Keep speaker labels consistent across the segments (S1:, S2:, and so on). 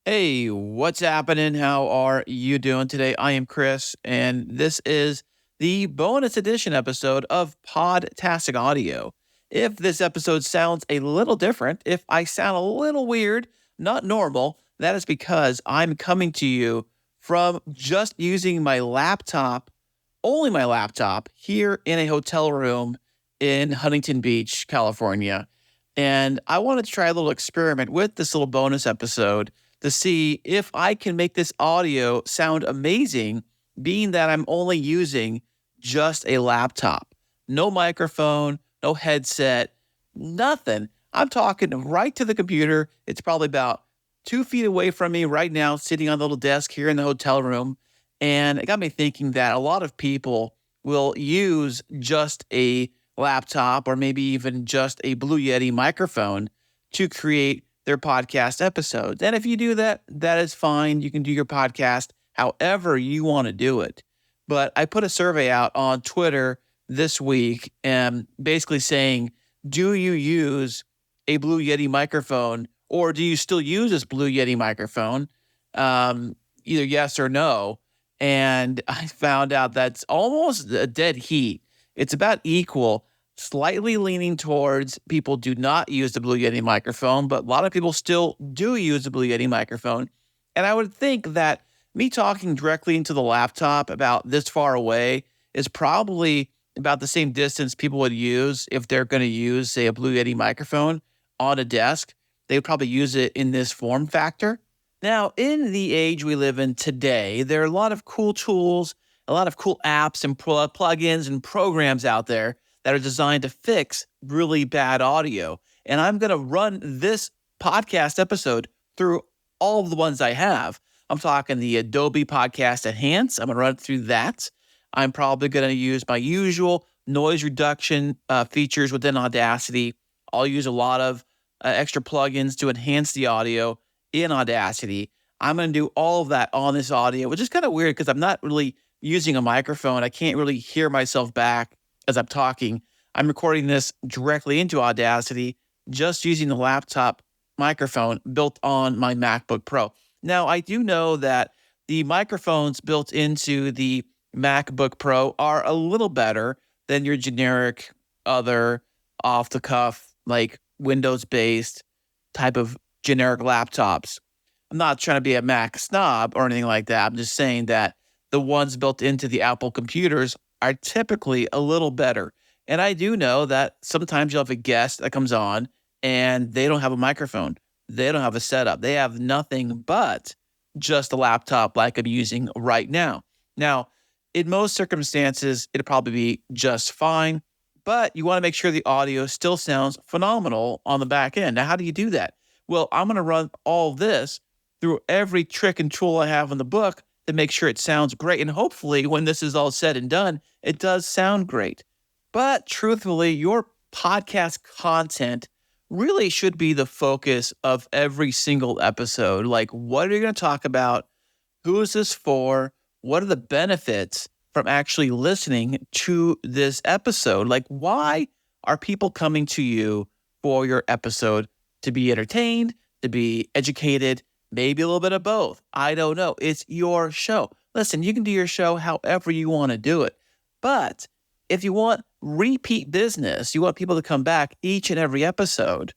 S1: Hey, what's happening? How are you doing today? I am Chris, and this is the bonus edition episode of Podtastic Audio. If this episode sounds a little different, if I sound a little weird, not normal, that is because I'm coming to you from just using my laptop, only my laptop, here in a hotel room in Huntington Beach, California. And I wanted to try a little experiment with this little bonus episode to see if I can make this audio sound amazing, being that I'm only using just a laptop. No microphone, no headset, nothing. I'm talking right to the computer. It's probably about 2 feet away from me right now, sitting on the little desk here in the hotel room. And it got me thinking that a lot of people will use just a laptop or maybe even just a Blue Yeti microphone to create their podcast episodes. And if you do that, that is fine. You can do your podcast however you want to do it. But I put a survey out on Twitter this week and basically saying, do you use a Blue Yeti microphone or do you still use this Blue Yeti microphone? Either yes or no. And I found out that's almost a dead heat. It's about equal, slightly leaning towards people do not use the Blue Yeti microphone, but a lot of people still do use the Blue Yeti microphone. And I would think that me talking directly into the laptop about this far away is probably about the same distance people would use if they're going to use, say, a Blue Yeti microphone on a desk. They would probably use it in this form factor. Now, in the age we live in today, there are a lot of cool tools, a lot of cool apps and plugins and programs out there that are designed to fix really bad audio. And I'm going to run this podcast episode through all of the ones I have. I'm talking the Adobe Podcast Enhance. I'm going to run through that. I'm probably going to use my usual noise reduction features within Audacity. I'll use a lot of extra plugins to enhance the audio in Audacity. I'm going to do all of that on this audio, which is kind of weird because I'm not really using a microphone. I can't really hear myself back as I'm talking. I'm recording this directly into Audacity, just using the laptop microphone built on my MacBook Pro. Now, I do know that the microphones built into the MacBook Pro are a little better than your generic other off-the-cuff, like Windows-based type of generic laptops. I'm not trying to be a Mac snob or anything like that. I'm just saying that the ones built into the Apple computers are typically a little better. And I do know that sometimes you'll have a guest that comes on and they don't have a microphone. They don't have a setup. They have nothing but just a laptop like I'm using right now. Now, in most circumstances, it'll probably be just fine, but you want to make sure the audio still sounds phenomenal on the back end. Now, how do you do that? Well, I'm going to run all this through every trick and tool I have in the book to make sure it sounds great. And hopefully, when this is all said and done, it does sound great. But truthfully, your podcast content really should be the focus of every single episode. Like, what are you going to talk about? Who is this for? What are the benefits from actually listening to this episode? Like, why are people coming to you for your episode? To be entertained, to be educated, maybe a little bit of both. I don't know. It's your show. Listen, you can do your show however you want to do it. But if you want repeat business, you want people to come back each and every episode,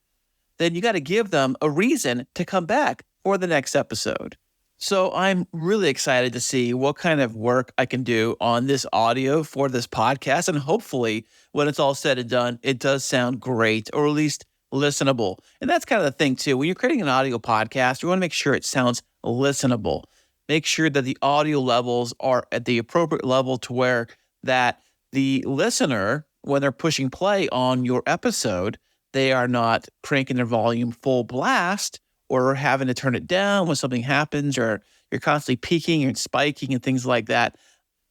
S1: then you got to give them a reason to come back for the next episode. So I'm really excited to see what kind of work I can do on this audio for this podcast. And hopefully, when it's all said and done, it does sound great, or at least listenable. And that's kind of the thing too. When you're creating an audio podcast, you want to make sure it sounds listenable. Make sure that the audio levels are at the appropriate level to where that the listener, when they're pushing play on your episode, they are not cranking their volume full blast or having to turn it down when something happens, or you're constantly peaking and spiking and things like that.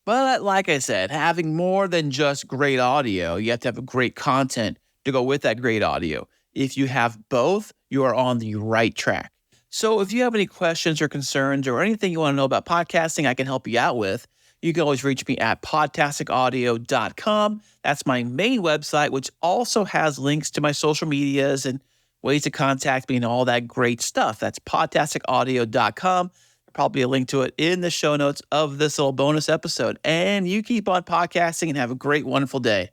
S1: But like I said, having more than just great audio, you have to have great content to go with that great audio. If you have both, you are on the right track. So if you have any questions or concerns or anything you want to know about podcasting, I can help you out with. You can always reach me at podcasticaudio.com. That's my main website, which also has links to my social medias and ways to contact me, and all that great stuff. That's podtasticaudio.com. Probably a link to it in the show notes of this little bonus episode. And you keep on podcasting and have a great, wonderful day.